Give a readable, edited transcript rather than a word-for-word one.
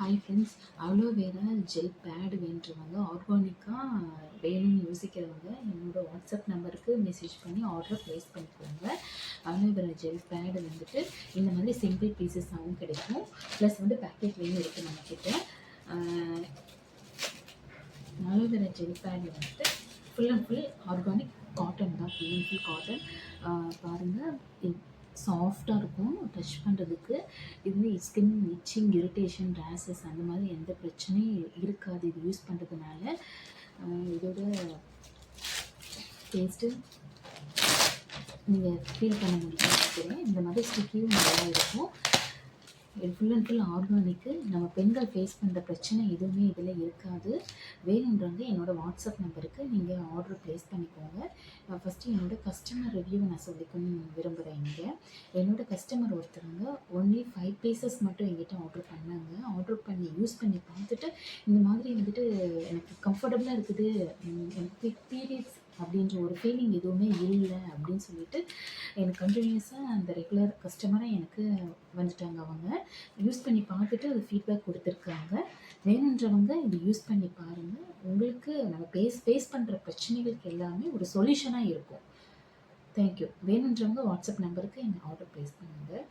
Hi friends, aloe vera gel pad வேண்டுறவங்க, ஆர்கானிக்காக வேணும்னு யோசிக்கிறவங்க என்னோடய வாட்ஸ்அப் நம்பருக்கு மெசேஜ் பண்ணி ஆர்டர் ப்ளேஸ் பண்ணிக்கோங்க. அலோவேரா ஜெல் பேடு வந்துட்டு இந்த மாதிரி சிங்கிள் பீசஸாகவும் கிடைக்கும், ப்ளஸ் வந்து பேக்கெட்லேயும் இருக்குது நம்மக்கிட்ட. அலோவேரா ஜெல் பேட் வந்துட்டு full and full organic cotton தான், ஃபுல் அண்ட் ஃபுல் காட்டன். பாருங்கள், சாஃப்டாக இருக்கும் டச் பண்ணுறதுக்கு. இது வந்து ஸ்கின் இச்சிங், இரிட்டேஷன், ரேஷஸ் அந்த மாதிரி எந்த பிரச்சனையும் இருக்காது இது யூஸ் பண்ணுறதுனால. இதோட டேஸ்ட்டு நீங்கள் ஃபீல் பண்ண முடியும் நினைக்கிறேன். இந்த மாதிரி ஸ்டிக்கியும் நல்லா இருக்கும். இது ஃபுல் அண்ட் ஃபுல் ஆர்கானிக்கு. நம்ம பெண்கள் ஃபேஸ் பண்ணுற பிரச்சனை எதுவுமே இதில் இருக்காது. வேணுன்றவங்க என்னோடய வாட்ஸ்அப் நம்பருக்கு நீங்கள் ஆர்டர் ப்ளேஸ் பண்ணிக்கோங்க. ஃபஸ்ட்டு என்னோடய கஸ்டமர் ரிவ்யூவை நான் சொல்லிக்கணும்னு விரும்புகிறேன். இங்கே என்னோடய கஸ்டமர் ஒருத்தவங்க ஒன்லி 5 பீசஸ் மட்டும் எங்கிட்ட ஆர்டர் பண்ணாங்க. ஆர்டர் பண்ணி யூஸ் பண்ணி பார்த்துட்டு இந்த மாதிரி வந்துட்டு எனக்கு கம்ஃபர்டபுளாக இருக்குது, எனக்கு பீரியட்ஸ் அப்படின்ற ஒரு ஃபீலிங் எதுவுமே இல்லை அப்படின்னு சொல்லிட்டு எனக்கு கண்டினியூஸாக அந்த ரெகுலர் கஸ்டமராக எனக்கு வந்துட்டாங்க. அவங்க யூஸ் பண்ணி பார்த்துட்டு அது ஃபீட்பேக் கொடுத்துருக்காங்க. வேணுன்றவங்க இது யூஸ் பண்ணி பாருங்கள். உங்களுக்கு நம்ம ஃபேஸ் பண்ணுற பிரச்சனைகளுக்கு எல்லாமே ஒரு சொல்யூஷனாக இருக்கும். தேங்க்யூ. வேணுன்றவங்க வாட்ஸ்அப் நம்பருக்கு என்னை ஆர்டர் ப்ளேஸ் பண்ணுங்கள்.